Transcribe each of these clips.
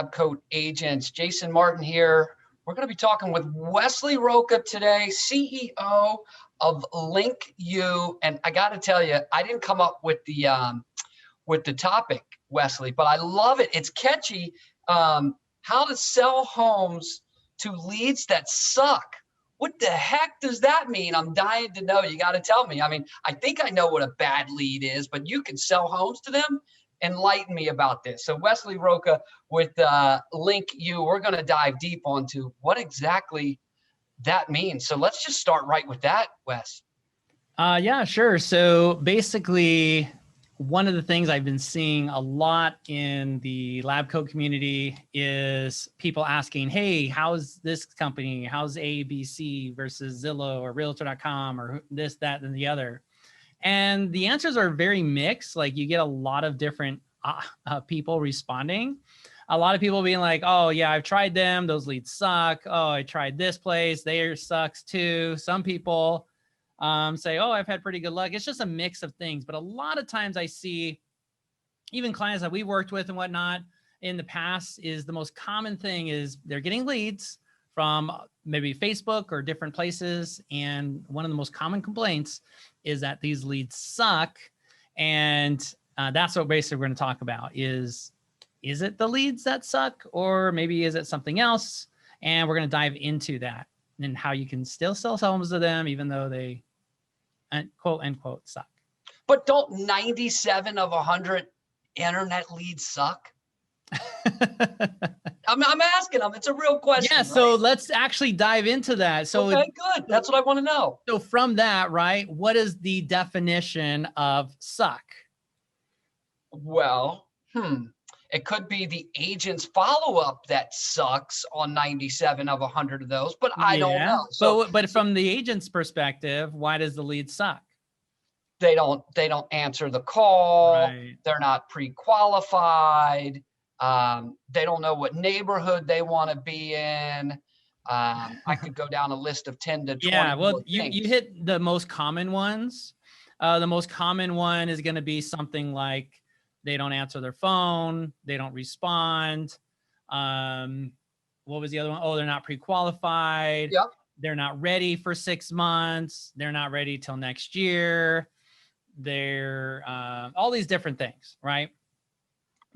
LabCoatAgents. Jason Martin here. We're going to be talking with Wesley Rocha today, CEO of LinkU. And I got to tell you, I didn't come up with the topic, Wesley, but I love it. It's catchy. How to sell homes to leads that suck. What the heck does that mean? I'm dying to know. You got to tell me. I mean, I think I know what a bad lead is, but you can sell homes to them. Enlighten me about this. So Wesley Rocha with LinkU, we're going to dive deep onto what exactly that means. So let's just start right with that, Wes. Yeah, sure. So basically, one of the things I've been seeing a lot in the LabCoat community is people asking, hey, how's this company? How's ABC versus Zillow or Realtor.com or this, that, and the other? And the answers are very mixed. Like you get a lot of different people responding. A lot of people being like, oh yeah, I've tried them. Those leads suck. Oh, I tried this place. Theirs sucks too. Some people say, oh, I've had pretty good luck. It's just a mix of things. But a lot of times I see even clients that we worked with and whatnot in the past is the most common thing is they're getting leads from maybe Facebook or different places. And one of the most common complaints is that these leads suck. And that's what basically we're going to talk about is it the leads that suck or maybe is it something else? And we're going to dive into that and how you can still sell homes to them, even though they quote unquote suck. But don't 97 of 100 internet leads suck? I'm asking them. It's a real question. Yeah. So let's actually dive into that. So okay, good. That's what I want to know. So from that, right? What is the definition of suck? Well, it could be the agent's follow-up that sucks on 97 of 100 of those, but I don't know. So, but from the agent's perspective, why does the lead suck? They don't answer the call. Right. They're not pre-qualified. They don't know what neighborhood they want to be in. I could go down a list of 10 to 20. Yeah, well, you hit the most common ones. The most common one is going to be something like they don't answer their phone, they don't respond. What was the other one? Oh, they're not pre-qualified. Yep. They're not ready for 6 months. They're not ready till next year. They're all these different things, right?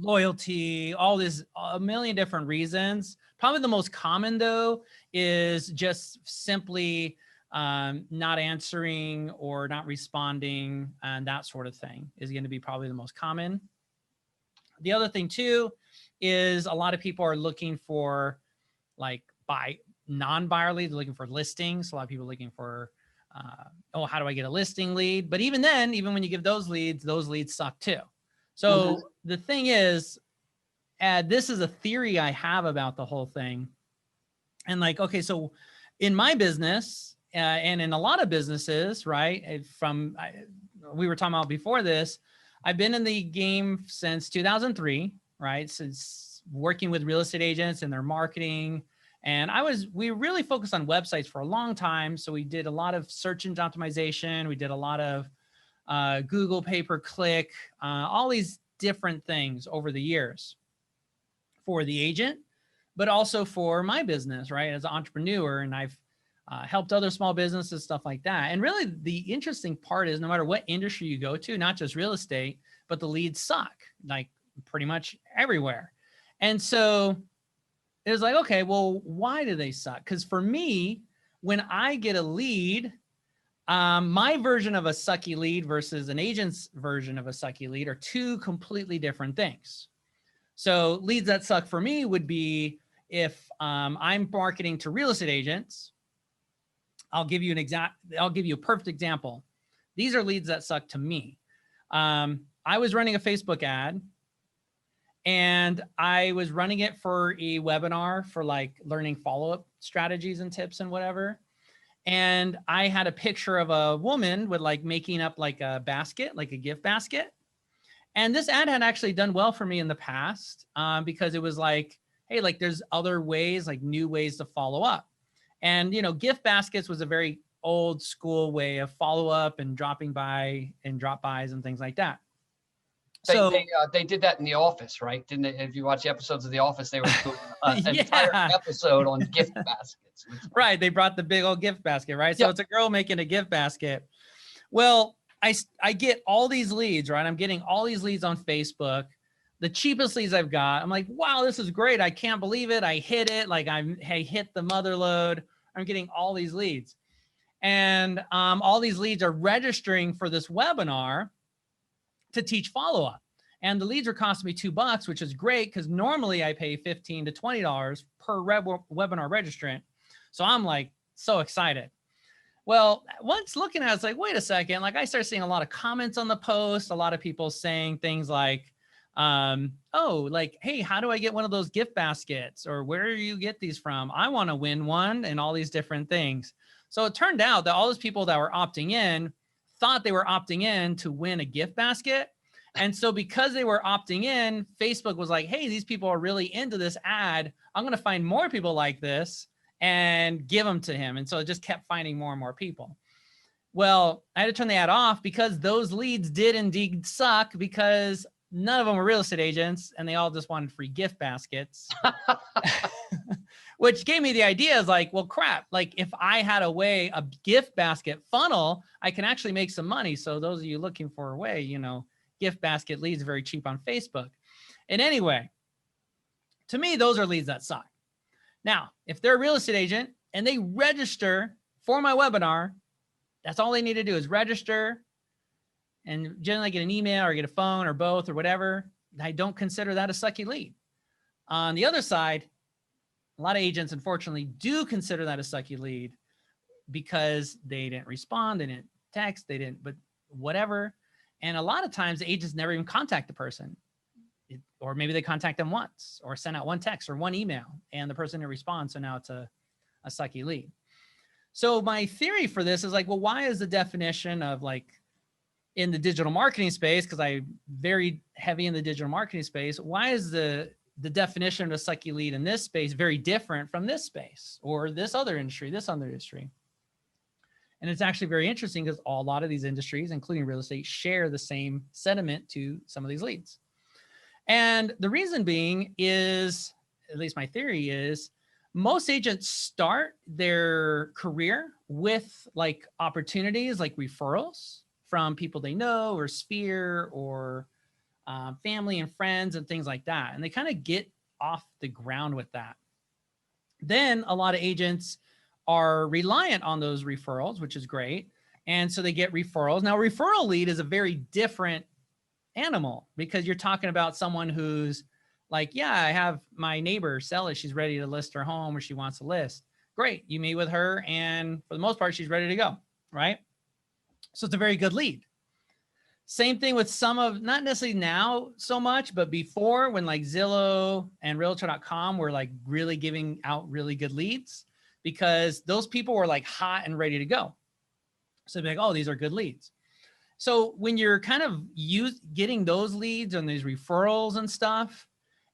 Loyalty, all this, a million different reasons. Probably the most common though is just simply not answering or not responding, and that sort of thing is going to be probably the most common. The other thing too is a lot of people are looking for like non-buyer leads, looking for listings. A lot of people are looking for, oh, how do I get a listing lead? But even then, even when you give those leads suck too. So the thing is, this is a theory I have about the whole thing. And like, okay, so in my business and in a lot of businesses, right, we were talking about before this, I've been in the game since 2003, right? Since working with real estate agents and their marketing. And we really focused on websites for a long time. So we did a lot of search engine optimization. We did a lot of Google pay-per-click, all these different things over the years for the agent, but also for my business, right? As an entrepreneur, and I've helped other small businesses, stuff like that. And really the interesting part is no matter what industry you go to, not just real estate, but the leads suck like pretty much everywhere. And so it was like, okay, well, why do they suck? Because for me, when I get a lead, my version of a sucky lead versus an agent's version of a sucky lead are two completely different things. So leads that suck for me would be if I'm marketing to real estate agents. I'll give you a perfect example. These are leads that suck to me. I was running a Facebook ad and I was running it for a webinar for like learning follow-up strategies and tips and whatever. And I had a picture of a woman with like making up like a basket, like a gift basket. And this ad had actually done well for me in the past because it was like, hey, like there's other ways, like new ways to follow up. And, you know, gift baskets was a very old school way of follow up and dropping by and drop bys and things like that. They did that in The Office, right? Didn't they? If you watch the episodes of The Office, they were doing an entire episode on gift baskets. Right. They brought the big old gift basket, right? So Yep. it's a girl making a gift basket. Well, I get all these leads, right? I'm getting all these leads on Facebook. The cheapest leads I've got. I'm like, wow, this is great. I can't believe it. I hit it. Like I hit the mother load. I'm getting all these leads. And all these leads are registering for this webinar to teach follow-up. And the leads are costing me $2, which is great because normally I pay $15 to $20 per webinar registrant. So I'm like so excited. Well, once looking at it, it's like, wait a second. Like I start seeing a lot of comments on the post, a lot of people saying things like, oh, like, hey, how do I get one of those gift baskets? Or where do you get these from? I want to win one, and all these different things. So it turned out that all those people that were opting in thought they were opting in to win a gift basket. And so because they were opting in, Facebook was like, hey, these people are really into this ad. I'm going to find more people like this and give them to him. And so it just kept finding more and more people. Well, I had to turn the ad off because those leads did indeed suck, because none of them were real estate agents and they all just wanted free gift baskets, which gave me the idea is like, well, crap, like if I had a gift basket funnel, I can actually make some money. So those of you looking for a way, you know, gift basket leads very cheap on Facebook. And anyway, to me, those are leads that suck. Now, if they're a real estate agent and they register for my webinar, that's all they need to do is register and generally get an email or get a phone or both or whatever. I don't consider that a sucky lead. On the other side, a lot of agents, unfortunately, do consider that a sucky lead because they didn't respond, they didn't text, they didn't, but whatever. And a lot of times the agents never even contact the person. Or maybe they contact them once or send out one text or one email and the person didn't respond. So now it's a sucky lead. So my theory for this is like, well, why is the definition of like in the digital marketing space, because I'm very heavy in the digital marketing space, why is the definition of a sucky lead in this space very different from this space or this other industry, this other industry? And it's actually very interesting because a lot of these industries, including real estate, share the same sentiment to some of these leads. And the reason being is, at least my theory is, most agents start their career with like opportunities like referrals from people they know or sphere or family and friends and things like that. And they kind of get off the ground with that. Then a lot of agents are reliant on those referrals, which is great. And so they get referrals. Now, referral lead is a very different animal because you're talking about someone who's like, yeah, I have my neighbor sell it. She's ready to list her home or she wants to list. Great. You meet with her and for the most part, she's ready to go. Right. So it's a very good lead. Same thing with some of, not necessarily now so much, but before when like Zillow and realtor.com were like really giving out really good leads because those people were like hot and ready to go. So they'd be like, oh, these are good leads. So when you're kind of getting those leads and these referrals and stuff,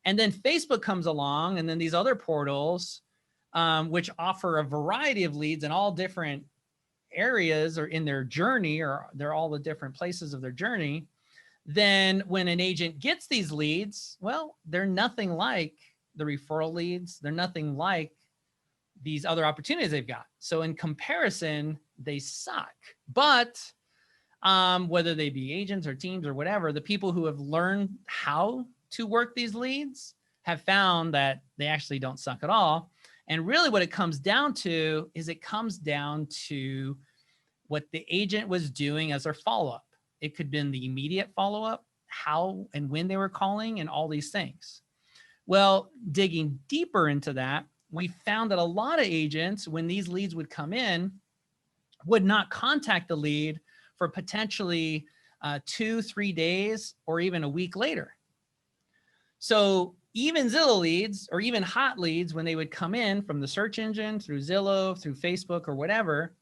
and then Facebook comes along and then these other portals, which offer a variety of leads in all different areas or in their journey, or they're all the different places of their journey. Then when an agent gets these leads, well, they're nothing like the referral leads. They're nothing like these other opportunities they've got. So in comparison, they suck. But whether they be agents or teams or whatever, the people who have learned how to work these leads have found that they actually don't suck at all. And really what it comes down to is it comes down to what the agent was doing as their follow-up. It could have been the immediate follow-up, how and when they were calling and all these things. Well, digging deeper into that, we found that a lot of agents, when these leads would come in, would not contact the lead for potentially 2-3 days or even a week later. So even Zillow leads or even hot leads, when they would come in from the search engine through Zillow, through Facebook or whatever,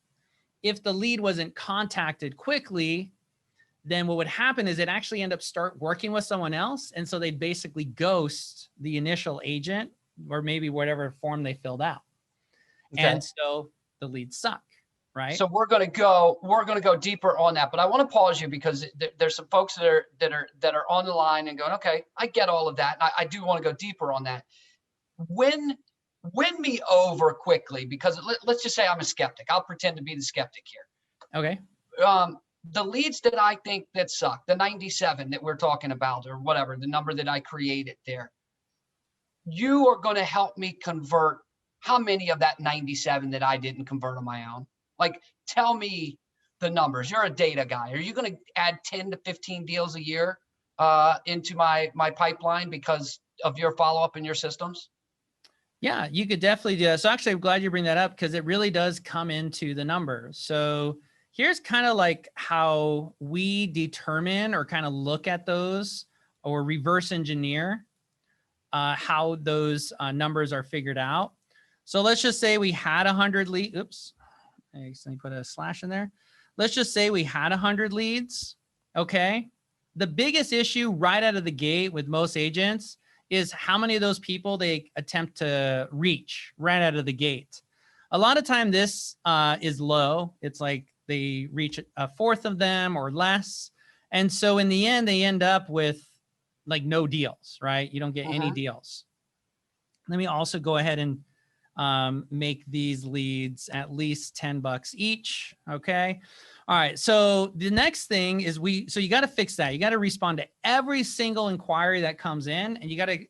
if the lead wasn't contacted quickly, then what would happen is it actually end up start working with someone else. And so they'd basically ghost the initial agent or maybe whatever form they filled out. Okay. And so the leads suck. right? So we're going to go deeper on that, but I want to pause you because there's some folks that are on the line and going, okay, I get all of that. I do want to go deeper on that. Win me over quickly, because let's just say I'm a skeptic. I'll pretend to be the skeptic here. Okay. The leads that I think that suck, the 97 that we're talking about, or whatever, the number that I created there, you are going to help me convert how many of that 97 that I didn't convert on my own? Like, tell me the numbers. You're a data guy. Are you going to add 10 to 15 deals a year into my pipeline because of your follow-up in your systems? Yeah, you could definitely do that. So actually, I'm glad you bring that up, because it really does come into the numbers. So here's kind of like how we determine or kind of look at those, or reverse engineer how those numbers are figured out. So let's just say we had 100 leads. Oops, I accidentally put a slash in there. Let's just say we had 100 leads. Okay. The biggest issue right out of the gate with most agents is how many of those people they attempt to reach right out of the gate. A lot of time this is low. It's like they reach a fourth of them or less. And so in the end, they end up with like no deals, right? You don't get any deals. Let me also go ahead and make these leads at least $10 each. Okay. All right. So the next thing is so you got to fix that. You got to respond to every single inquiry that comes in, and you got to,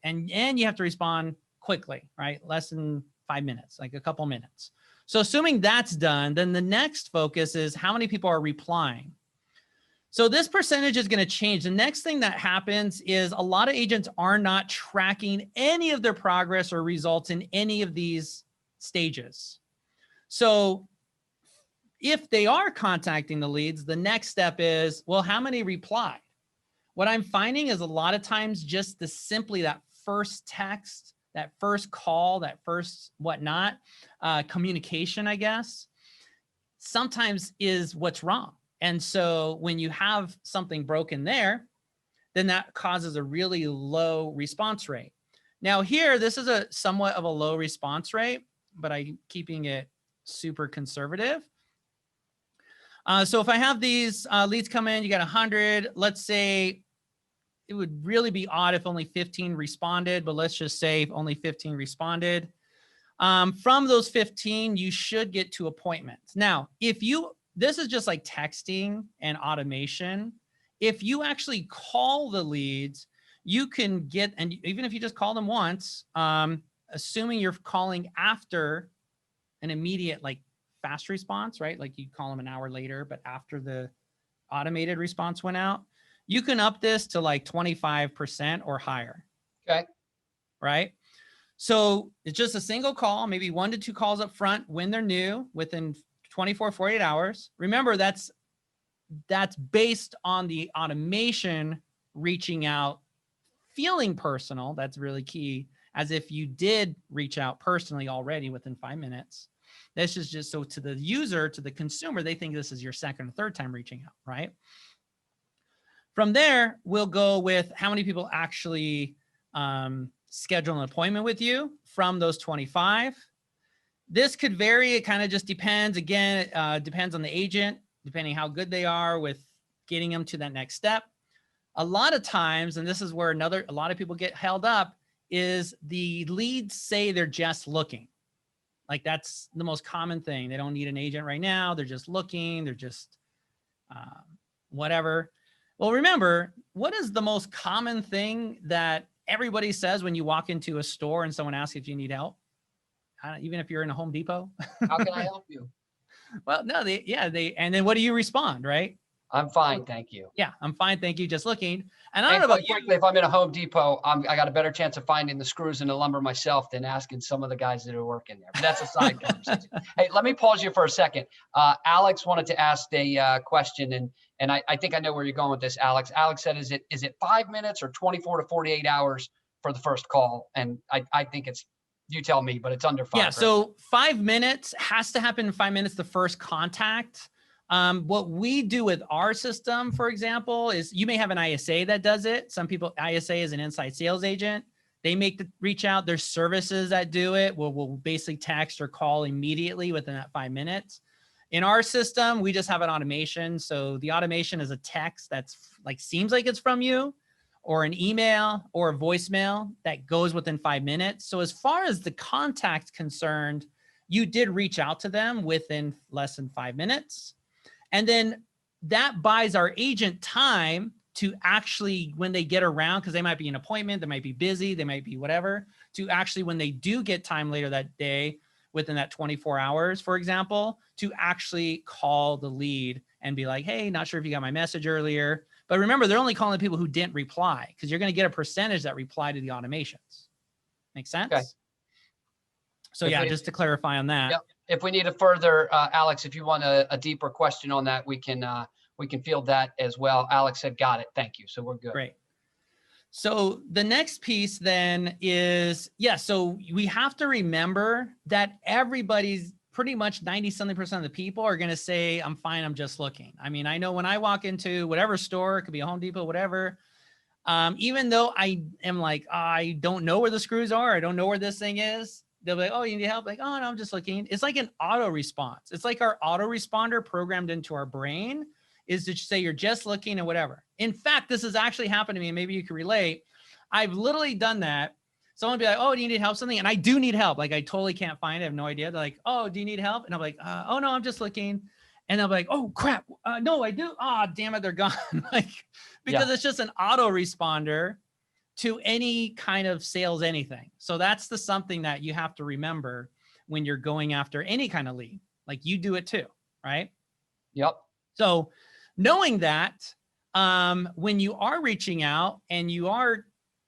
and you have to respond quickly, right? Less than 5 minutes, like a couple minutes. So assuming that's done, then the next focus is how many people are replying. So this percentage is going to change. The next thing that happens is a lot of agents are not tracking any of their progress or results in any of these stages. So if they are contacting the leads, the next step is, well, how many replied? What I'm finding is a lot of times just simply that first text, that first call, that first whatnot, communication, I guess, sometimes is what's wrong. And so when you have something broken there, then that causes a really low response rate. Now here, this is a somewhat of a low response rate, but I'm keeping it super conservative. So if I have these leads come in, you got 100, let's say it would really be odd if only 15 responded, but let's just say if only 15 responded. From those 15, you should get to appointments. Now, this is just like texting and automation. If you actually call the leads, you can get, and even if you just call them once, assuming you're calling after an immediate, like fast response, right? Like you call them an hour later, but after the automated response went out, you can up this to like 25% or higher. Okay. Right. So it's just a single call, maybe 1 to 2 calls up front when they're new, within 24, 48 hours. Remember, that's based on the automation reaching out, feeling personal. That's really key, as if you did reach out personally already within 5 minutes. This is just so to the user, to the consumer, they think this is your second or third time reaching out, right? From there, we'll go with how many people actually schedule an appointment with you from those 25. This could vary. It kind of just depends. Again, it depends on the agent, depending how good they are with getting them to that next step. A lot of times, and this is where a lot of people get held up, is the leads say they're just looking. Like that's the most common thing. They don't need an agent right now. They're just looking. They're just whatever. Well, remember, what is the most common thing that everybody says when you walk into a store and someone asks if you need help? Even if you're in a Home Depot. How can I help you? Well, no, and then what do you respond, right? I'm fine, thank you. Yeah, I'm fine, thank you, just looking. And I don't know about you. Frankly, if I'm in a Home Depot, I got a better chance of finding the screws in the lumber myself than asking some of the guys that are working there. But that's a side conversation. Hey, let me pause you for a second. Alex wanted to ask a question, and I think I know where you're going with this, Alex. Alex said, is it 5 minutes or 24 to 48 hours for the first call? And I think it's, you tell me, but it's under 5. Yeah, right? so 5 minutes has to happen in 5 minutes, the first contact. What we do with our system, for example, is you may have an ISA that does it. Some people, ISA is an inside sales agent. They make the reach out. There's services that do it. We'll basically text or call immediately within that 5 minutes. In our system, we just have an automation. So the automation is a text that's like, seems like it's from you, or an email or a voicemail that goes within 5 minutes. So as far as the contact's concerned, you did reach out to them within less than 5 minutes. And then that buys our agent time to actually, when they get around, because they might be an appointment, they might be busy, they might be whatever, to actually, when they do get time later that day, within that 24 hours, for example, to actually call the lead and be like, hey, not sure if you got my message earlier. But remember, they're only calling people who didn't reply, because you're going to get a percentage that reply to the automations. Make sense? Okay. So yeah, just to clarify on that. Yep. If we need a further, Alex, if you want a deeper question on that, we can field that as well. Alex said, got it. Thank you. So we're good. Great. So the next piece then is, yeah, so we have to remember that everybody's pretty much 90-something% of the people are going to say, I'm fine, I'm just looking. I mean, I know when I walk into whatever store, it could be a Home Depot, whatever, even though I am like, I don't know where the screws are, I don't know where this thing is, they'll be like, oh, you need help? Like, oh, no, I'm just looking. It's like an auto response. It's like our auto responder programmed into our brain is to say you're just looking and whatever. In fact, this has actually happened to me, and maybe you can relate. I've literally done that. Someone will be like, oh, do you need help something? And I do need help. Like, I totally can't find it. I have no idea. They're like, oh, do you need help? And I'm like, oh, no, I'm just looking. And they'll be like, oh, crap. No, I do. Ah, damn it, they're gone. Like, because it's just an auto responder to any kind of sales anything. So that's something that you have to remember when you're going after any kind of lead. Like, you do it too, right? Yep. So knowing that, when you are reaching out and you are,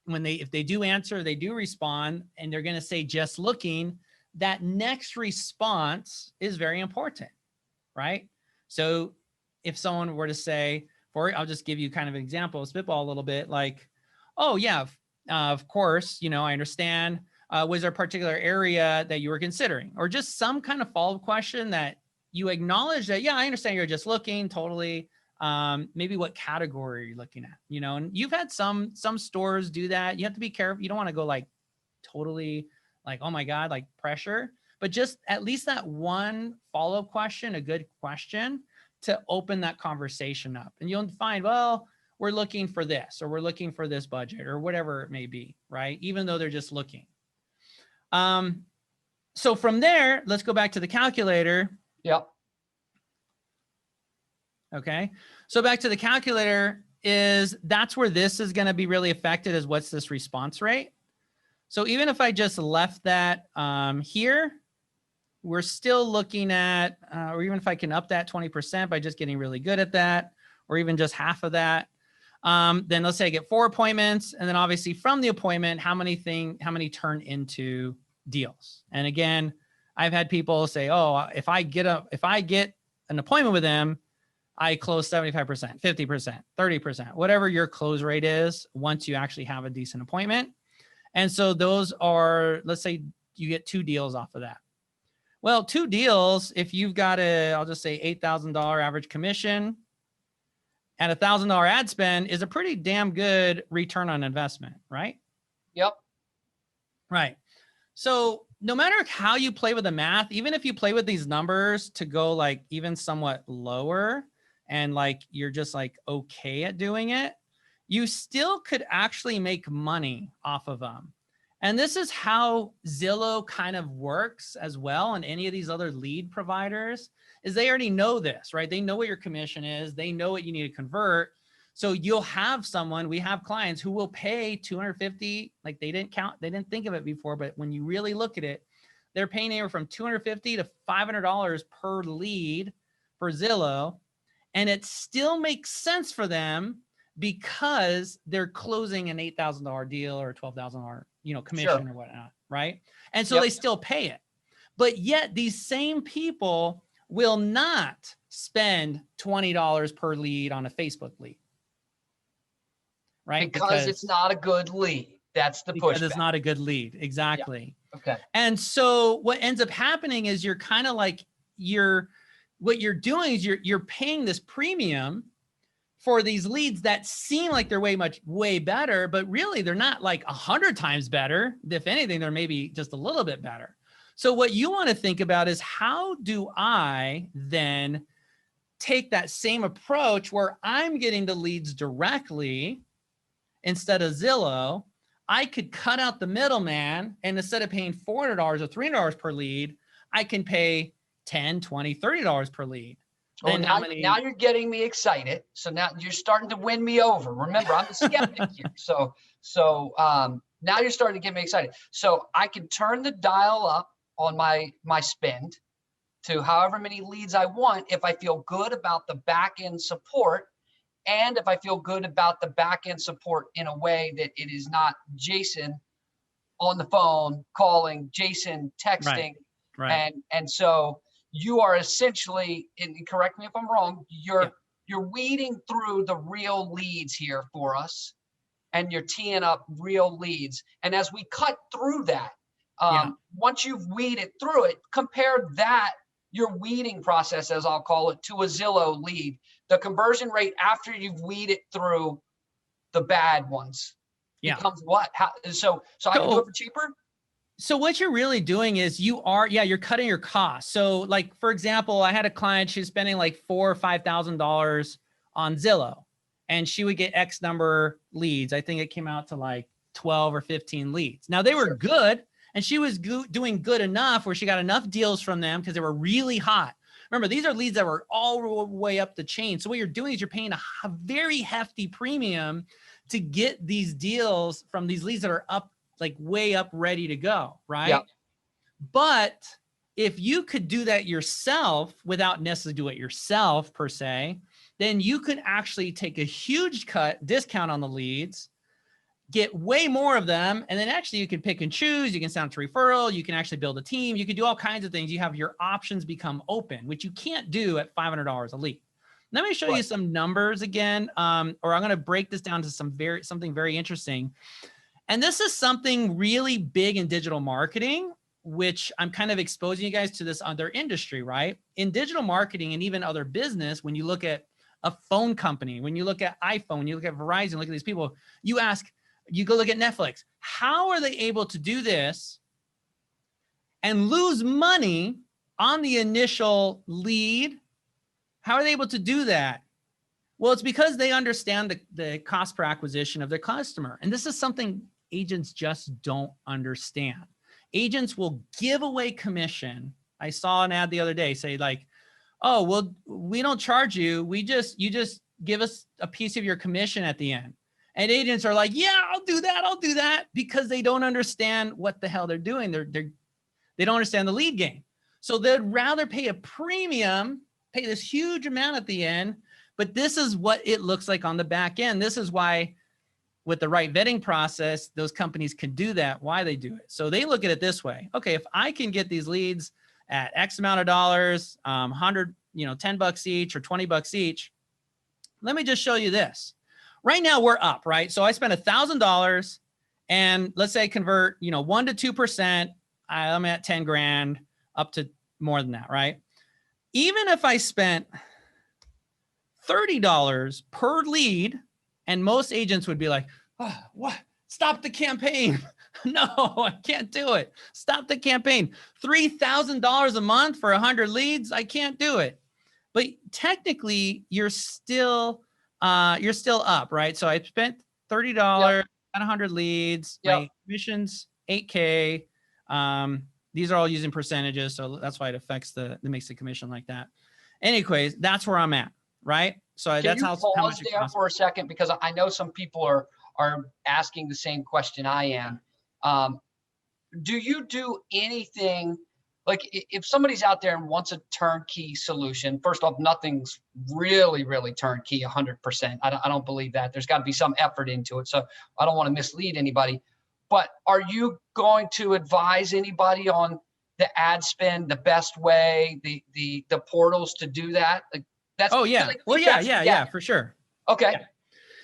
if they do answer, they do respond, and they're going to say just looking, that next response is very important, right? So if someone were to say, I'll just give you kind of an example, spitball a little bit, like, oh yeah, of course, I understand. Was there a particular area that you were considering, or just some kind of follow-up question that you acknowledge that, yeah, I understand you're just looking, totally. Maybe what category are you looking at, and you've had some stores do that. You have to be careful. You don't want to go like totally like, oh my God, like pressure, but just at least that one follow-up question, a good question to open that conversation up. And you'll find, well, we're looking for this, or we're looking for this budget, or whatever it may be, right? Even though they're just looking. So from there, let's go back to the calculator. Yep. Okay. So back to the calculator that's where this is going to be really affected, is what's this response rate. So even if I just left that here, we're still looking at, or even if I can up that 20% by just getting really good at that, or even just half of that, then let's say I get 4 appointments. And then obviously from the appointment, how many turn into deals? And again, I've had people say, oh, if I get an appointment with them, I close 75%, 50%, 30%, whatever your close rate is once you actually have a decent appointment. And so those are, let's say you get 2 deals off of that. Well, 2 deals, if you've got I'll just say $8,000 average commission and $1,000 ad spend, is a pretty damn good return on investment, right? Yep. Right. So no matter how you play with the math, even if you play with these numbers to go like even somewhat lower, and like you're just like okay at doing it, you still could actually make money off of them. And this is how Zillow kind of works as well, and any of these other lead providers, is they already know this, right? They know what your commission is. They know what you need to convert. So you'll have we have clients who will pay $250, like they didn't think of it before, but when you really look at it, they're paying anywhere from $250 to $500 per lead for Zillow. And it still makes sense for them because they're closing an $8,000 deal or $12,000, commission or whatnot, right? And so they still pay it. But yet these same people will not spend $20 per lead on a Facebook lead, right? Because it's not a good lead. That's the pushback. It's not a good lead. Exactly. Yeah. Okay. And so what ends up happening is you're kind of like, what you're doing is you're paying this premium for these leads that seem like they're way better, but really they're not like 100 times better. If anything, they're maybe just a little bit better. So what you want to think about is, how do I then take that same approach where I'm getting the leads directly instead of Zillow? I could cut out the middleman, and instead of paying $400 or $300 per lead, I can pay $10, $20, $30 per lead. Then now you're getting me excited. So now you're starting to win me over. Remember, I'm a skeptic here. So now you're starting to get me excited. So I can turn the dial up on my spend to however many leads I want if I feel good about the back end support, and if I feel good about the back end support in a way that it is not Jason on the phone calling, Jason texting, right. and so you are essentially, and correct me if I'm wrong, you're weeding through the real leads here for us, and you're teeing up real leads. And as we cut through that, once you've weeded through it, compare that, your weeding process, as I'll call it, to a Zillow lead. The conversion rate after you've weeded through the bad ones becomes what? So I can do it for cheaper? So what you're really doing is you're cutting your costs. So like, for example, I had a client, she was spending like $4,000 or $5,000 on Zillow, and she would get X number leads. I think it came out to like 12 or 15 leads. Now they were good, and she was doing good enough where she got enough deals from them because they were really hot. Remember, these are leads that were all the way up the chain. So what you're doing is you're paying a very hefty premium to get these deals from these leads that are up, like way up, ready to go, right? Yeah. But if you could do that yourself without necessarily do it yourself per se, then you could actually take a huge discount on the leads, get way more of them, and then actually you can pick and choose. You can send to referral. You can actually build a team. You can do all kinds of things. You have your options become open, which you can't do at $500 a lead. Let me show you some numbers again, or I'm going to break this down to something very interesting. And this is something really big in digital marketing, which I'm kind of exposing you guys to this other industry, right? In digital marketing and even other business, when you look at a phone company, when you look at iPhone, you look at Verizon, look at these people, you go look at Netflix. How are they able to do this and lose money on the initial lead? How are they able to do that? Well, it's because they understand the cost per acquisition of their customer. And this is something agents just don't understand. Agents will give away commission. I saw an ad the other day say like, oh, well, we don't charge you. You just give us a piece of your commission at the end. And agents are like, yeah, I'll do that, because they don't understand what the hell they're doing. They don't understand the lead game. So they'd rather pay a premium, pay this huge amount at the end, but this is what it looks like on the back end. This is why with the right vetting process, those companies can do that, why they do it. So they look at it this way. Okay, if I can get these leads at X amount of dollars, 100, $10 each or $20 each, let me just show you this. Right now we're up, right? So I spent $1,000 and let's say I convert, 1 to 2%. I'm at 10 grand, up to more than that, right? Even if I spent $30 per lead, and most agents would be like, oh, what? Stop the campaign. No, I can't do it. Stop the campaign. $3,000 a month for 100 leads. I can't do it. But technically you're still up, right? So I spent $30 at 100 leads. My commissions, 8K. These are all using percentages. So that's why it affects makes the commission like that. Anyways, that's where I'm at, right? So that's how much it costs. For a second, because I know some people are asking the same question I am. Do you do anything, like if somebody's out there and wants a turnkey solution? First off, nothing's really turnkey 100%. I don't believe that. There's got to be some effort into it. So I don't want to mislead anybody. But are you going to advise anybody on the ad spend, the best way, the portals to do that? Like that's yeah, for sure. Okay.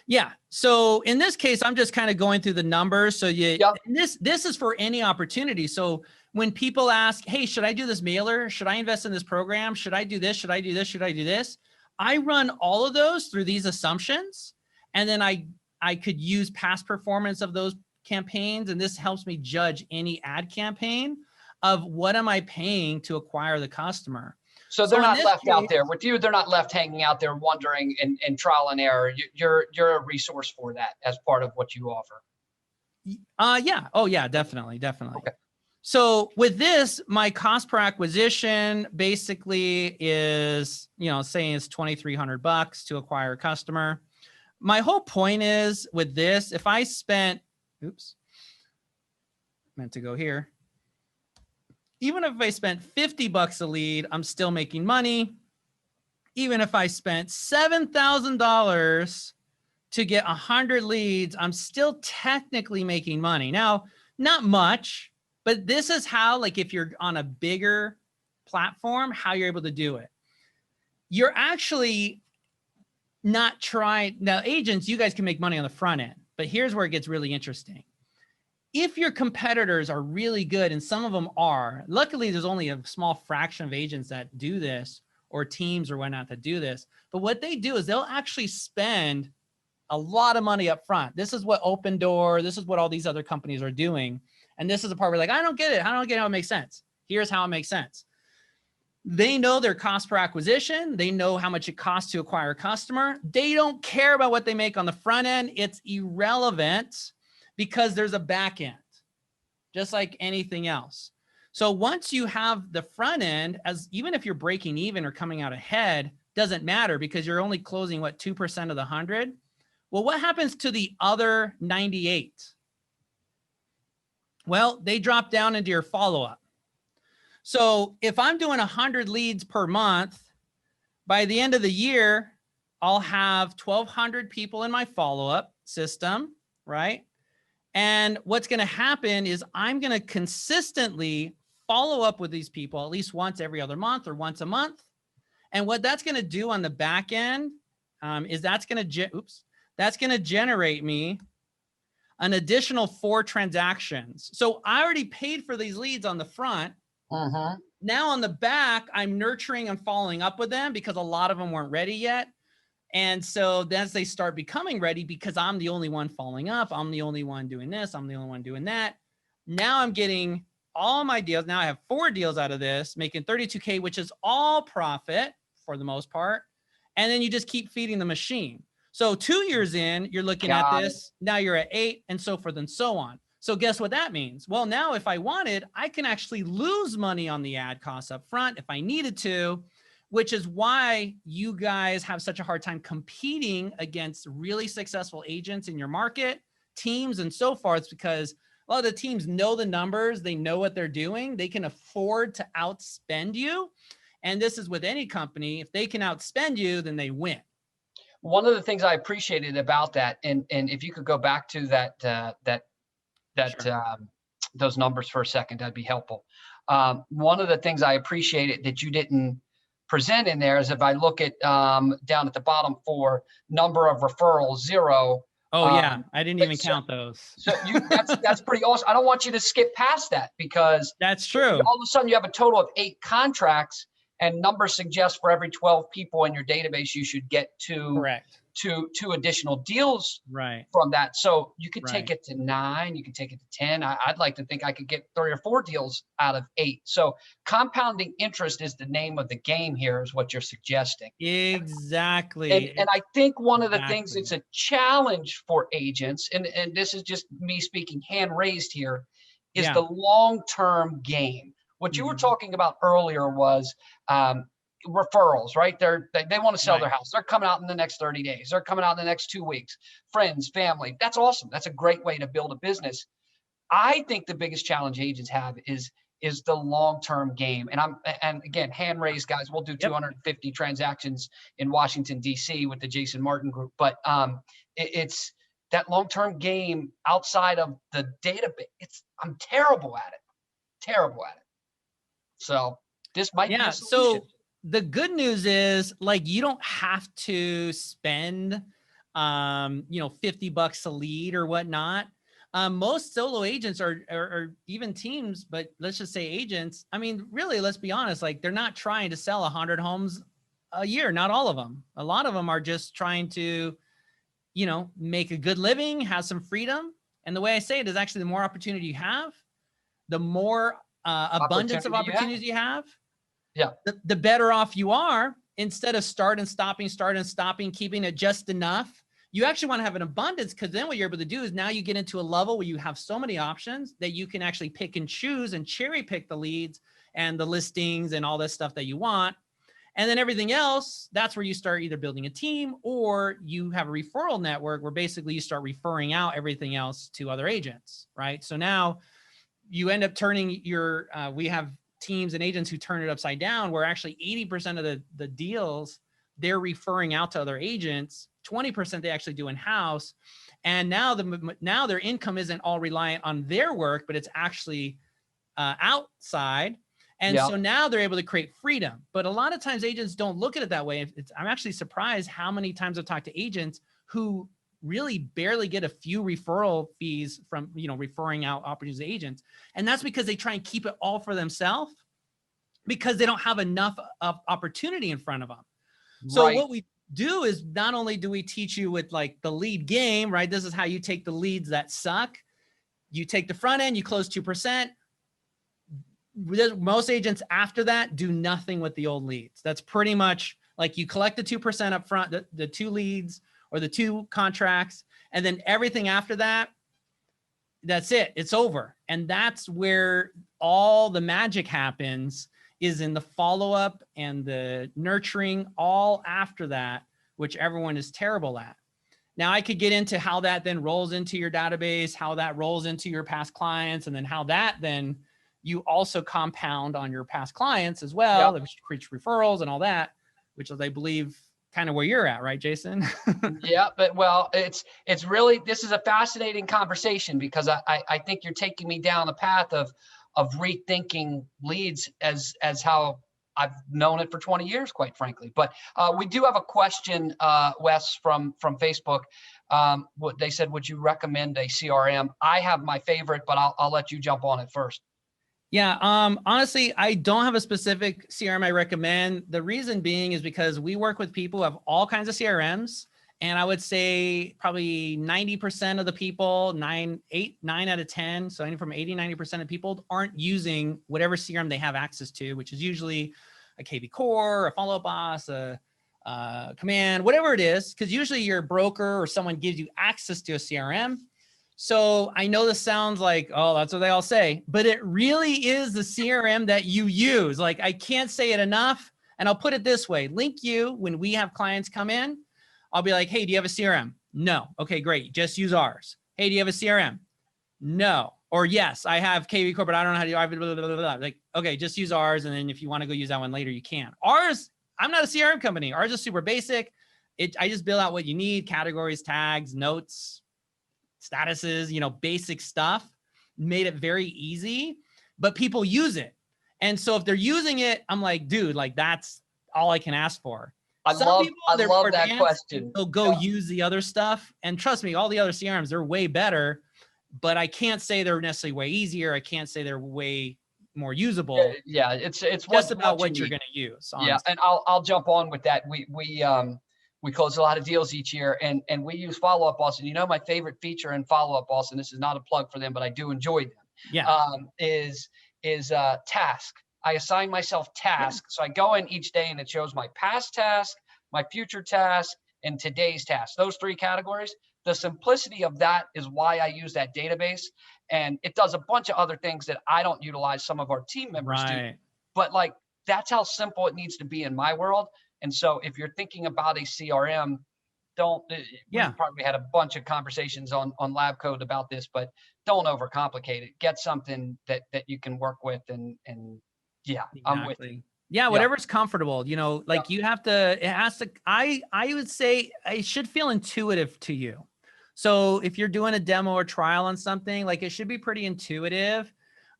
Yeah. So in this case, I'm just kind of going through the numbers. So this is for any opportunity. So when people ask, hey, should I do this mailer? Should I invest in this program? Should I do this? Should I do this? Should I do this? I run all of those through these assumptions. And then I could use past performance of those campaigns. And this helps me judge any ad campaign. of what am I paying to acquire the customer. So they're in not this left out case- there with you. They're not left hanging out there wondering and trial and error. You're a resource for that as part of what you offer. Yeah. Oh yeah, definitely. Okay. So with this, my cost per acquisition basically is, saying it's $2,300 to acquire a customer. My whole point is with this, if I spent, meant to go here. Even if I spent $50 a lead, I'm still making money. Even if I spent $7,000 to get 100 leads, I'm still technically making money. Now, not much, but this is how, like, if you're on a bigger platform, how you're able to do it. You're actually not trying. Now, agents, you guys can make money on the front end, but here's where it gets really interesting. If your competitors are really good, and some of them are, luckily there's only a small fraction of agents that do this, or teams or whatnot that do this. But what they do is they'll actually spend a lot of money up front. This is what Open Door, this is what all these other companies are doing. And this is the part where like, I don't get it. I don't get how it makes sense. Here's how it makes sense. They know their cost per acquisition. They know how much it costs to acquire a customer. They don't care about what they make on the front end. It's irrelevant because there's a back end, just like anything else. So once you have the front end, even if you're breaking even or coming out ahead, doesn't matter because you're only closing, 2% of the 100? Well, what happens to the other 98? Well, they drop down into your follow-up. So if I'm doing 100 leads per month, by the end of the year, I'll have 1,200 people in my follow-up system, right? And what's going to happen is I'm going to consistently follow up with these people at least once every other month or once a month. And what that's going to do on the back end is that's going to generate me an additional 4 transactions. So I already paid for these leads on the front. Now on the back, I'm nurturing and following up with them because a lot of them weren't ready yet. And so as they start becoming ready, because I'm the only one following up, I'm the only one doing this, I'm the only one doing that. Now I'm getting all my deals. Now I have 4 deals out of this, making $32K, which is all profit for the most part. And then you just keep feeding the machine. So 2 years in, you're looking at this. Now you're at 8 and so forth and so on. So guess what that means? Well, now if I wanted, I can actually lose money on the ad costs up front if I needed to, which is why you guys have such a hard time competing against really successful agents in your market, teams, and so forth, because a lot of the teams know the numbers, they know what they're doing, they can afford to outspend you. And this is with any company. If they can outspend you, then they win. One of the things I appreciated about that, and if you could go back to those numbers for a second, that'd be helpful. One of the things I appreciated that you didn't present in there is if I look at down at the bottom for number of referrals, 0. Oh yeah, I didn't even count those. So that's pretty awesome. I don't want you to skip past that because that's true. All of a sudden you have a total of 8 contracts, and numbers suggest for every 12 people in your database you should get two additional deals from that. So you could take it to 9, you could take it to 10. I'd like to think I could get 3 or 4 deals out of 8. So compounding interest is the name of the game here, is what you're suggesting. Exactly. And I think one of the things that's a challenge for agents, and this is just me speaking hand raised here, is the long-term game. What you were talking about earlier was referrals, right? They want to sell their house. They're coming out in the next 30 days. They're coming out in the next 2 weeks. Friends, family. That's awesome. That's a great way to build a business. I think the biggest challenge agents have is the long-term game. And again, hand raised, guys. We'll do 250 transactions in Washington, D.C. with the Jason Martin group. But it's that long-term game outside of the database. I'm terrible at it. So this might be a solution. So the good news is, like, you don't have to spend, $50 a lead or whatnot. Most solo agents or even teams, but let's just say agents. I mean, really, let's be honest. Like, they're not trying to sell 100 homes a year. Not all of them. A lot of them are just trying to, make a good living, have some freedom. And the way I say it is actually the more opportunity you have, the more abundance of Opportunity opportunities you have, Yeah. the better off you are. Instead of start and stopping, keeping it just enough, you actually want to have an abundance, because then what you're able to do is now you get into a level where you have so many options that you can actually pick and choose and cherry pick the leads and the listings and all this stuff that you want. And then everything else, that's where you start either building a team or you have a referral network where basically you start referring out everything else to other agents, right? So now you end up turning your, we have teams and agents who turn it upside down, where actually 80% of the deals they're referring out to other agents, 20% they actually do in-house. And now now their income isn't all reliant on their work, but it's actually outside. And so now they're able to create freedom. But a lot of times agents don't look at it that way. I'm actually surprised how many times I've talked to agents who really barely get a few referral fees from, referring out opportunities to agents. And that's because they try and keep it all for themselves, because they don't have enough of opportunity in front of them. So what we do is not only do we teach you with like the lead game, right? This is how you take the leads that suck. You take the front end, you close 2%. Most agents after that do nothing with the old leads. That's pretty much like you collect the 2% up front, the 2 leads or the 2 contracts, and then everything after that, that's it. It's over. And that's where all the magic happens, is in the follow-up and the nurturing all after that, which everyone is terrible at. Now I could get into how that then rolls into your database, how that rolls into your past clients, and then how that then you also compound on your past clients as well, which creates referrals and all that, which is, I believe, kind of where you're at, right, Jason? Yeah, but well, it's really, this is a fascinating conversation, because I think you're taking me down the path of rethinking leads as how I've known it for 20 years, quite frankly. But we do have a question, Wes, from Facebook. What they said, would you recommend a CRM? I have my favorite, but I'll let you jump on it first. Yeah, honestly, I don't have a specific CRM I recommend. The reason being is because we work with people who have all kinds of CRMs. And I would say probably 90% of the people, 9 out of 10, so anywhere from 80–90% of people aren't using whatever CRM they have access to, which is usually a KV Core, a Follow Up Boss, a Command, whatever it is, because usually your broker or someone gives you access to a CRM. So I know this sounds like, oh, that's what they all say, but it really is the CRM that you use. Like, I can't say it enough. And I'll put it this way: LinkU, when we have clients come in, I'll be like, hey, do you have a CRM? No. Okay, great. Just use ours. Hey, do you have a CRM? No. Or yes, I have KV Core, but I don't know how to do it. Blah, blah, blah, blah. Like, okay, just use ours. And then if you want to go use that one later, you can. Ours, I'm not a CRM company. Ours is super basic. I just build out what you need: categories, tags, notes, statuses, basic stuff. Made it very easy, but people use it. And so if they're using it, I'm like, dude, like, that's all I can ask for. I love that question. They'll go use the other stuff. And trust me, all the other CRMs, they're way better, but I can't say they're necessarily way easier. I can't say they're way more usable. Yeah, it's just about what you're going to use. Honestly. Yeah, and I'll jump on with that. We close a lot of deals each year, and we use Follow Up Boss. And my favorite feature in Follow Up Boss, and this is not a plug for them, but I do enjoy them. Yeah, is task. I assign myself tasks. So I go in each day and it shows my past task, my future task, and today's task. Those 3 categories. The simplicity of that is why I use that database. And it does a bunch of other things that I don't utilize, some of our team members do. But like, that's how simple it needs to be in my world. And so if you're thinking about a CRM, we probably had a bunch of conversations on LabCoat about this, but don't overcomplicate it. Get something that you can work with, and exactly. I'm with you. Yeah, whatever's comfortable, like you have to, it has to, I would say it should feel intuitive to you. So if you're doing a demo or trial on something, like, it should be pretty intuitive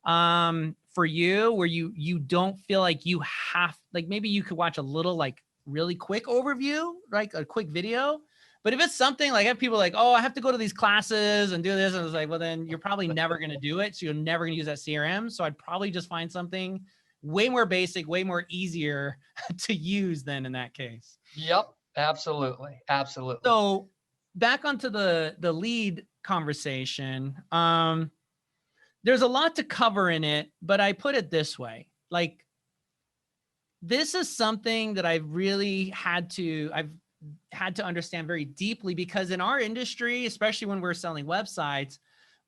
for you, where you don't feel like you have, like, maybe you could watch a little, like, really quick overview, like a quick video. But if it's something like, I have people like, oh, I have to go to these classes and do this, and it's like, well, then you're probably never going to do it. So you're never going to use that CRM. So I'd probably just find something way more basic, way more easier to use than in that case. Yep, absolutely. So back onto the lead conversation. there's a lot to cover in it, but I put it this way, like, this is something that I've had to understand very deeply, because in our industry, especially when we're selling websites,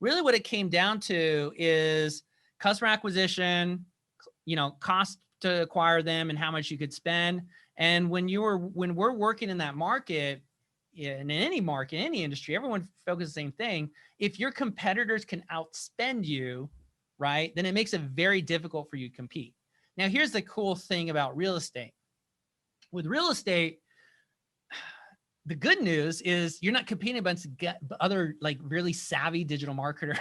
really what it came down to is customer acquisition, cost to acquire them and how much you could spend. And when we're working in that market, in any market, any industry, everyone focuses the same thing. If your competitors can outspend you, right, then it makes it very difficult for you to compete. Now, here's the cool thing about real estate. With real estate, the good news is you're not competing against other like really savvy digital marketers.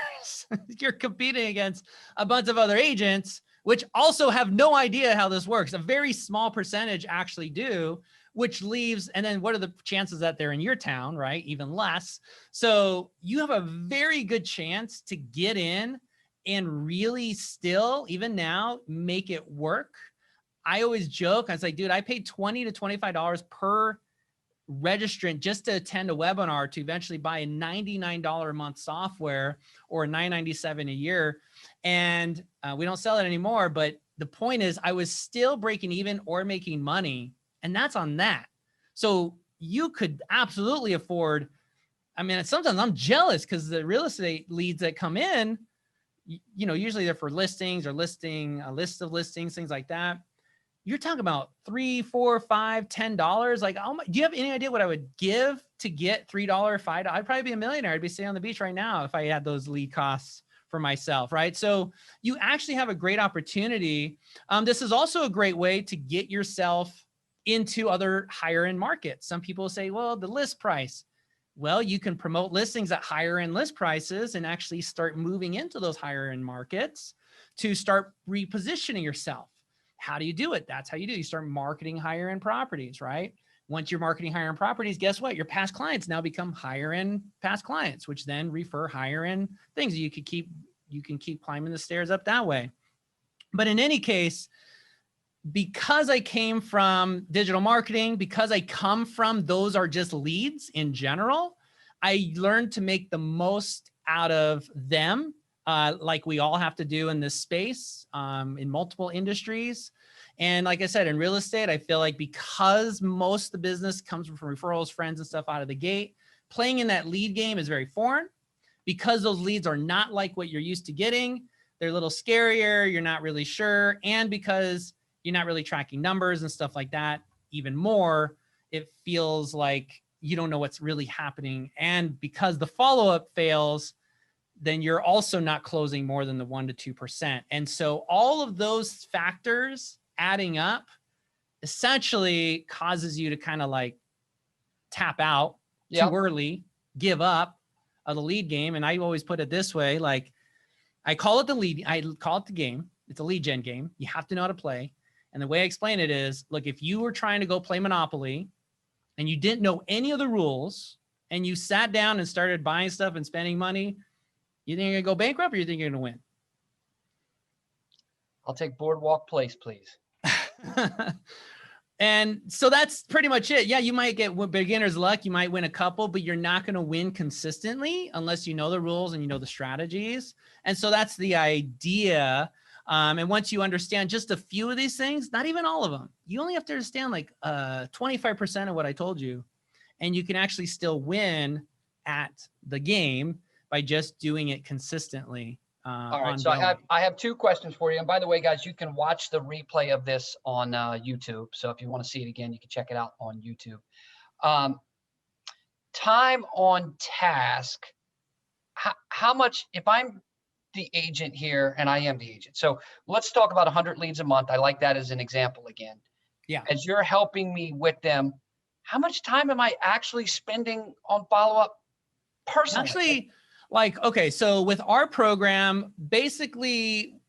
You're competing against a bunch of other agents, which also have no idea how this works. A very small percentage actually do, which leaves, and then what are the chances that they're in your town, right? Even less. So you have a very good chance to get in and really still, even now, make it work. I always joke, I was like, dude, I paid $20 to $25 per registrant just to attend a webinar to eventually buy a $99 a month software or $997 a year. And we don't sell it anymore. But the point is, I was still breaking even or making money. And that's on that. So you could absolutely afford. I mean, sometimes I'm jealous because the real estate leads that come in, usually they're for listings or listing a list of listings, things like that. You're talking about $3, $4, $5, $10. Like, do you have any idea what I would give to get $3, $5? I'd probably be a millionaire. I'd be sitting on the beach right now if I had those lead costs for myself, right? So you actually have a great opportunity. This is also a great way to get yourself into other higher end markets. Some people say, well, the list price. Well, you can promote listings at higher end list prices and actually start moving into those higher end markets to start repositioning yourself. How do you do it? That's how you do. You start marketing higher end properties, right? Once you're marketing higher end properties, guess what? Your past clients now become higher end past clients, which then refer higher end things. You can keep climbing the stairs up that way. But in any case, because I came from digital marketing, because I come from those are just leads in general, I learned to make the most out of them. Like we all have to do in this space, in multiple industries. And like I said, in real estate, I feel like because most of the business comes from referrals, friends and stuff out of the gate, playing in that lead game is very foreign because those leads are not like what you're used to getting. They're a little scarier. You're not really sure. And because you're not really tracking numbers and stuff like that, even more, it feels like you don't know what's really happening. And because the follow-up fails, then you're also not closing more than the 1% to 2%. And so all of those factors adding up essentially causes you to kind of like tap out too early, give up of the lead game. And I always put it this way, like I call it the game. It's a lead gen game. You have to know how to play. And the way I explain it is, look, if you were trying to go play Monopoly and you didn't know any of the rules and you sat down and started buying stuff and spending money, you think you're gonna go bankrupt or you think you're gonna win? I'll take Boardwalk Place, please. And so that's pretty much it. Yeah, you might get beginner's luck. You might win a couple, but you're not going to win consistently unless you know the rules and you know the strategies. And so that's the idea. And once you understand just a few of these things, not even all of them, you only have to understand like 25% of what I told you. And you can actually still win at the game by just doing it consistently. All right, so I have two questions for you. And by the way, guys, you can watch the replay of this on YouTube. So if you want to see it again, you can check it out on YouTube. Time on task. How much, if I'm the agent here, and I am the agent. So let's talk about 100 leads a month. I like that as an example again. Yeah. As you're helping me with them, how much time am I actually spending on follow-up personally? Actually, like, okay, so with our program, basically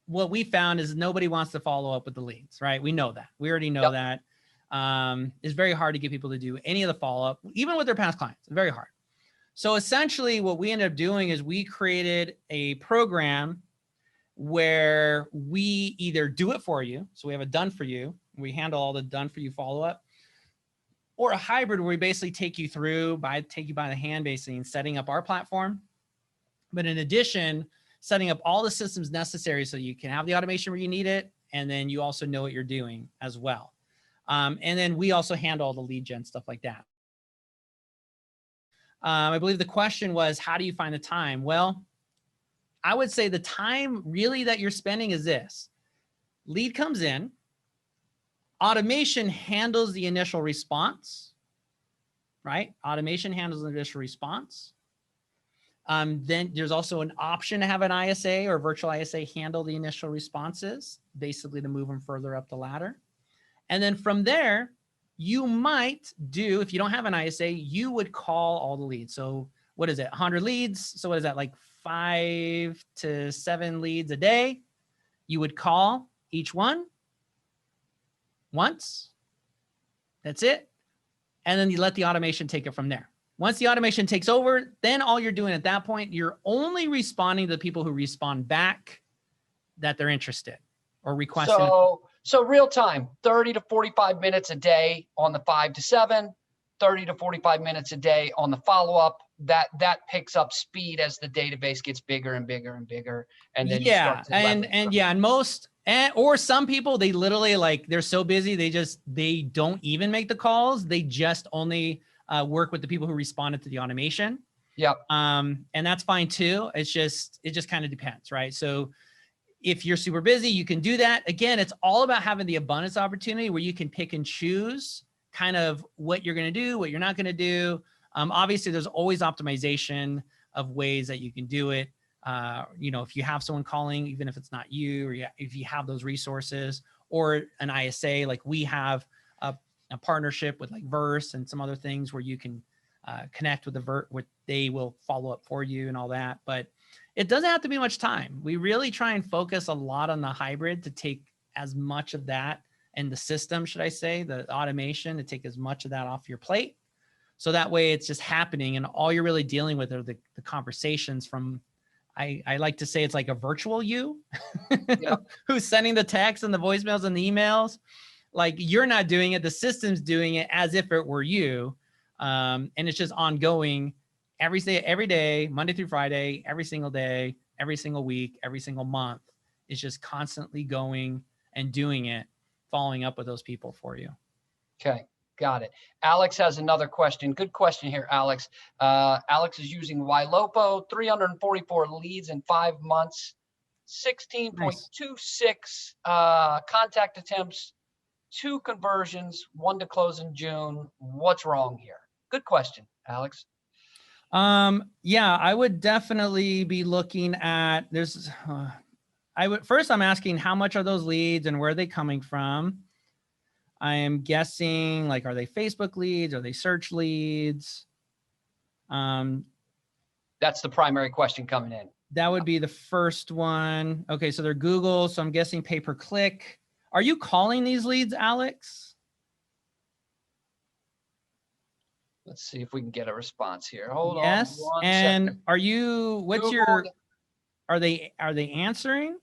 what we found is nobody wants to follow up with the leads, right? We know that. We already know that. It's very hard to get people to do any of the follow-up, even with their past clients. It's very hard. So essentially what we ended up doing is we created a program where we either do it for you. So we have a done for you. We handle all the done for you follow-up, or a hybrid where we basically take you through take you by the hand basically in setting up our platform. But in addition, setting up all the systems necessary so you can have the automation where you need it. And then you also know what you're doing as well. And then we also handle all the lead gen, stuff like that. I believe the question was, how do you find the time? Well, I would say the time really that you're spending is this. Lead comes in, automation handles the initial response, right? Automation handles the initial response. Then there's also an option to have an ISA or virtual ISA handle the initial responses, basically to move them further up the ladder. And then from there, you might do, if you don't have an ISA, you would call all the leads. So what is it, 100 leads? So what is that, like 5 to 7 leads a day? You would call each one once. That's it. And then you let the automation take it from there. Once the automation takes over, then all you're doing at that point, you're only responding to the people who respond back that they're interested or requesting. So real time, 30 to 45 minutes a day on the 5 to 7, 30 to 45 minutes a day on the follow-up. That picks up speed as the database gets bigger and bigger and bigger. And then you start to or some people, they literally, like, they're so busy, they don't even make the calls. They just only work with the people who responded to the automation. Yep. And that's fine too. It just kind of depends, right? So if you're super busy, you can do that. Again, it's all about having the abundance opportunity where you can pick and choose kind of what you're going to do, what you're not going to do. Obviously, there's always optimization of ways that you can do it. If you have someone calling, even if it's not you, or if you have those resources, or an ISA, like we have a partnership with like Verse and some other things where you can connect with where they will follow up for you and all that. But it doesn't have to be much time. We really try and focus a lot on the hybrid to take as much of that, and the system, should I say, the automation, to take as much of that off your plate. So that way it's just happening, and all you're really dealing with are the conversations from, I like to say it's like a virtual you, yep. Who's sending the texts and the voicemails and the emails. Like, you're not doing it, the system's doing it as if it were you. And it's just ongoing every day, Monday through Friday, every single day, every single week, every single month. It's just constantly going and doing it, following up with those people for you. Okay, got it. Alex has another question. Good question here, Alex. Alex is using Ylopo, 344 leads in 5 months, 16.26 contact attempts, 2 conversions, 1 to close in June. What's wrong here? Good question, Alex. Yeah, I would definitely be looking at, first I'm asking how much are those leads and where are they coming from? I am guessing, like, are they Facebook leads? Are they search leads? That's the primary question coming in. That would be the first one. Okay, so they're Google, so I'm guessing pay-per-click. Are you calling these leads, Alex? Let's see if we can get a response here. Hold on. Yes. And second. Are you, are they answering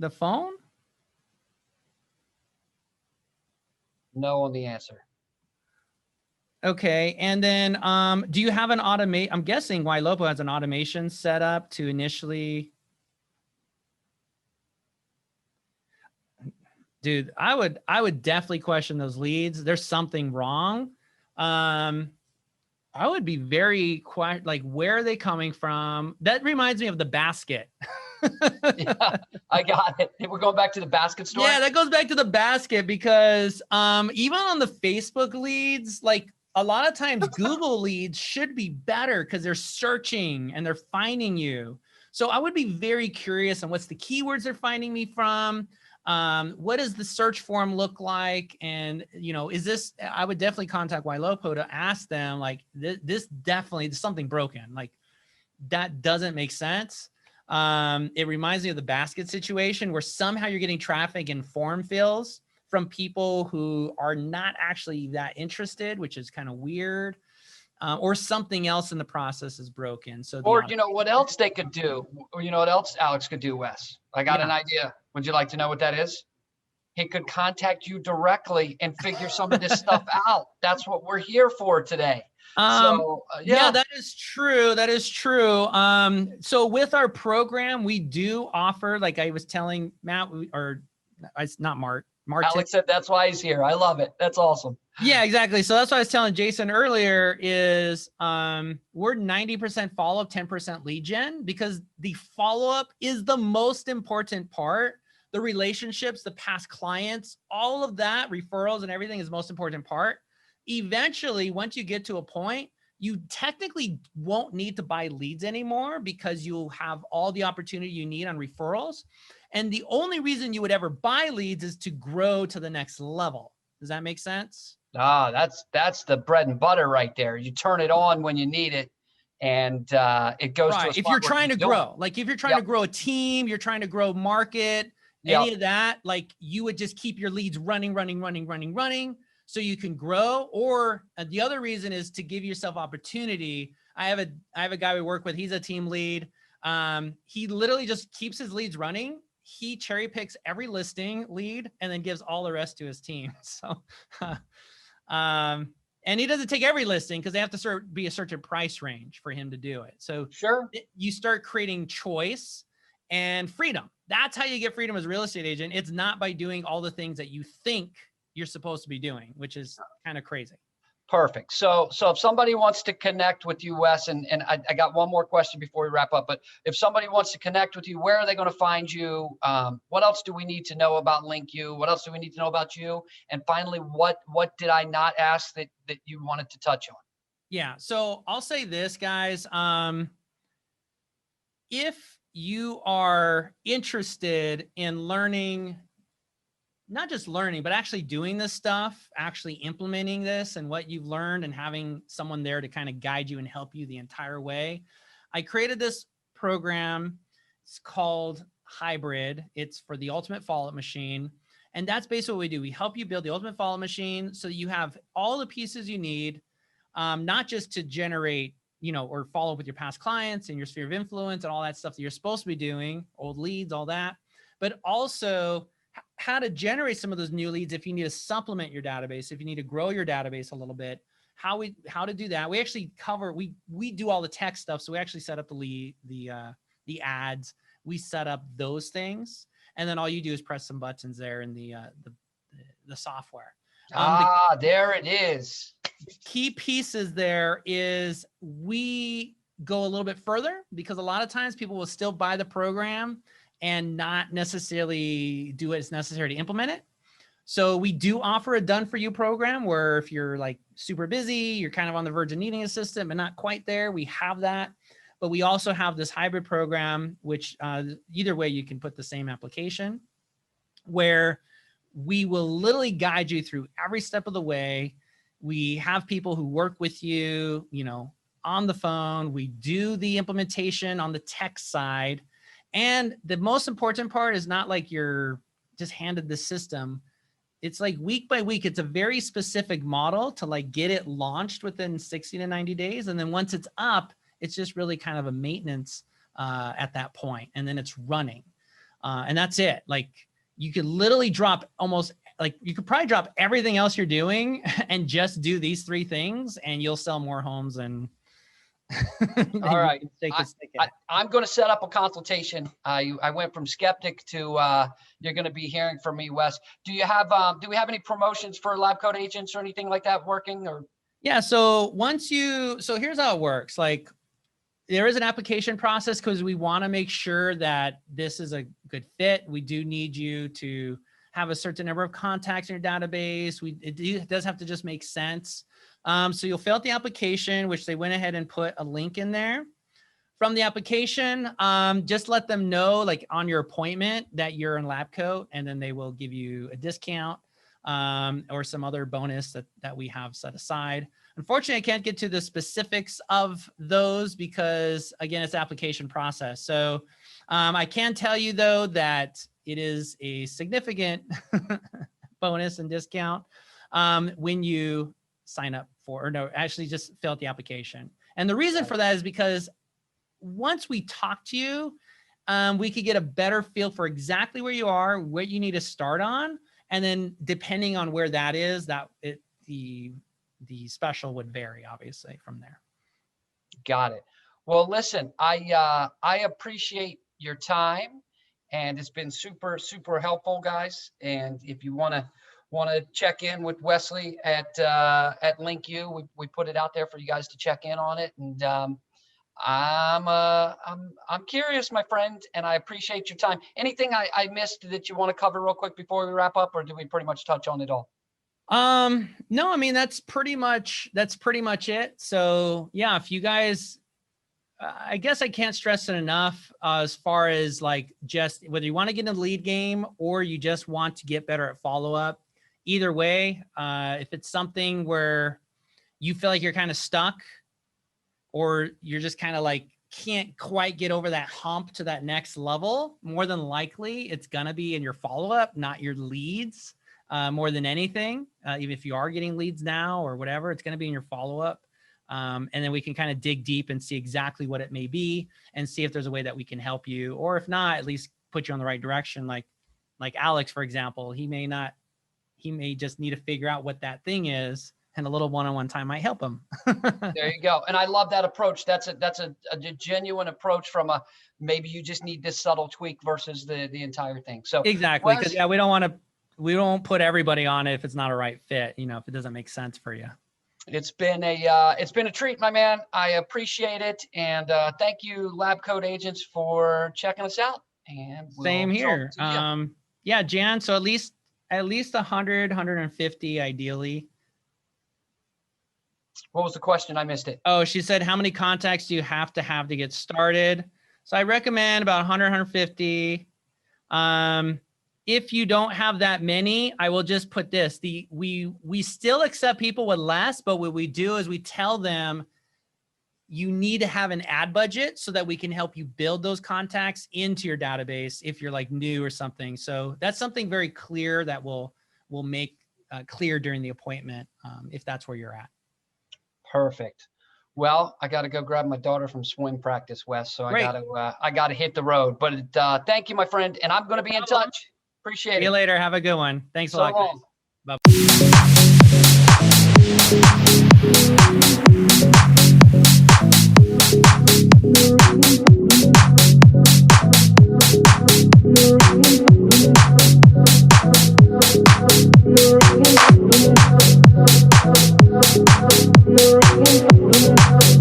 the phone? No on the answer. Okay. And then do you have an automate? I'm guessing Ylopo has an automation set up to initially. Dude, I would definitely question those leads. There's something wrong. I would be very quiet, like, where are they coming from? That reminds me of the basket. Yeah, I got it. We're going back to the basket story. Yeah, that goes back to the basket because even on the Facebook leads, like, a lot of times Google leads should be better because they're searching and they're finding you. So I would be very curious on what's the keywords they're finding me from. What does the search form look like? And, is this, I would definitely contact Ylopo to ask them, like, this definitely, there's something broken. Like, that doesn't make sense. It reminds me of the basket situation where somehow you're getting traffic in form fills from people who are not actually that interested, which is kind of weird. Or something else in the process is broken. So, or what else they could do? Or what else Alex could do, Wes? I got an idea. Would you like to know what that is? He could contact you directly and figure some of this stuff out. That's what we're here for today. So yeah, that is true. That is true. So with our program, we do offer, like I was telling Matt, or it's not Martin. Alex said that's why he's here. I love it. That's awesome. Yeah, exactly. So that's what I was telling Jason earlier is we're 90% follow-up, 10% lead gen, because the follow-up is the most important part. The relationships, the past clients, all of that, referrals and everything is the most important part. Eventually, once you get to a point, you technically won't need to buy leads anymore because you'll have all the opportunity you need on referrals. And the only reason you would ever buy leads is to grow to the next level. Does that make sense? Ah, that's the bread and butter right there. You turn it on when you need it, and it goes to a spot if you're trying to grow, it. like if you're trying to grow a team, you're trying to grow market, any of that, like you would just keep your leads running, so you can grow. Or the other reason is to give yourself opportunity. I have a guy we work with. He's a team lead. He literally just keeps his leads running. He cherry picks every listing lead and then gives all the rest to his team. So, and he doesn't take every listing because they have to be a certain price range for him to do it. So sure, you start creating choice and freedom. That's how you get freedom as a real estate agent. It's not by doing all the things that you think you're supposed to be doing, which is kind of crazy. Perfect. So if somebody wants to connect with you, Wes, and I got one more question before we wrap up, but if somebody wants to connect with you, where are they going to find you? What else do we need to know about LinkU? What else do we need to know about you? And finally, what did I not ask that you wanted to touch on? Yeah. So I'll say this, guys. If you are interested in learning, not just learning, but actually doing this stuff, actually implementing this and what you've learned and having someone there to kind of guide you and help you the entire way, I created this program. It's called Hybrid. It's for the ultimate follow-up machine. And that's basically what we do. We help you build the ultimate follow-up machine so that you have all the pieces you need, not just to generate, or follow up with your past clients and your sphere of influence and all that stuff that you're supposed to be doing, old leads, all that, but also how to generate some of those new leads if you need to supplement your database, if you need to grow your database a little bit, how to do that. We actually cover, we do all the tech stuff. So we actually set up the ads, we set up those things. And then all you do is press some buttons there in the software. There it is. Key pieces there is we go a little bit further because a lot of times people will still buy the program and not necessarily do what is necessary to implement it. So we do offer a done for you program where if you're like super busy, you're kind of on the verge of needing a system and not quite there, we have that. But we also have this hybrid program, which either way you can put the same application, where we will literally guide you through every step of the way. We have people who work with you, on the phone. We do the implementation on the tech side. And the most important part is not like you're just handed the system. It's like week by week, it's a very specific model to like get it launched within 60 to 90 days. And then once it's up, it's just really kind of a maintenance at that point. And then it's running. And that's it. Like you could literally drop you could probably drop everything else you're doing and just do these three things and you'll sell more homes and all right. I'm going to set up a consultation. I went from skeptic to you're going to be hearing from me, Wes. Do we have any promotions for LabCoatAgents or anything like that working? Or yeah, so here's how it works. Like there is an application process because we want to make sure that this is a good fit. We do need you to have a certain number of contacts in your database. It does have to just make sense. So you'll fill out the application, which they went ahead and put a link in there. From the application, just let them know like on your appointment that you're in LabCoat, and then they will give you a discount or some other bonus that we have set aside. Unfortunately, I can't get to the specifics of those because again, it's application process. So I can tell you though that it is a significant bonus and discount when you sign up actually just fill out the application. And the reason for that is because once we talk to you, we could get a better feel for exactly where you are, what you need to start on. And then depending on where that is, the special would vary obviously from there. Got it. Well, listen, I appreciate your time, and it's been super, super helpful, guys. And if you want to check in with Wesley at LinkU, we put it out there for you guys to check in on it. And I'm curious, my friend, and I appreciate your time. Anything I missed that you want to cover real quick before we wrap up, or did we pretty much touch on it all? No, I mean, that's pretty much it. So yeah, if you guys, I guess I can't stress it enough, as far as like, just whether you want to get in the lead game or you just want to get better at follow-up, either way, if it's something where you feel like you're kind of stuck, or you're just kind of like can't quite get over that hump to that next level, more than likely it's going to be in your follow-up, not your leads, more than anything. Even if you are getting leads now or whatever, it's going to be in your follow-up. And then we can kind of dig deep and see exactly what it may be and see if there's a way that we can help you, or if not, at least put you on the right direction. Like Alex, for example, he may just need to figure out what that thing is, and a little one-on-one time might help him. There you go. And I love that approach. That's a genuine approach from maybe you just need this subtle tweak versus the entire thing. So exactly. Because yeah, we don't put everybody on it if it's not a right fit, if it doesn't make sense for you. It's been a treat, my man. I appreciate it. And thank you, LabCoatAgents, for checking us out. And same here. Yeah, Jan. So at least 100, 150 ideally. What was the question? I missed it. Oh, she said, how many contacts do you have to get started? So I recommend about 100, 150. If you don't have that many, I will just put this. We still accept people with less, but what we do is we tell them you need to have an ad budget so that we can help you build those contacts into your database if you're like new or something. So that's something very clear that we'll make clear during the appointment, if that's where you're at. Perfect. Well, I got to go grab my daughter from swim practice, Wes. So Great. I got to hit the road. But thank you, my friend, and I'm going to be in touch. Appreciate it. See you later. Have a good one. Thanks a lot. So long. Bye.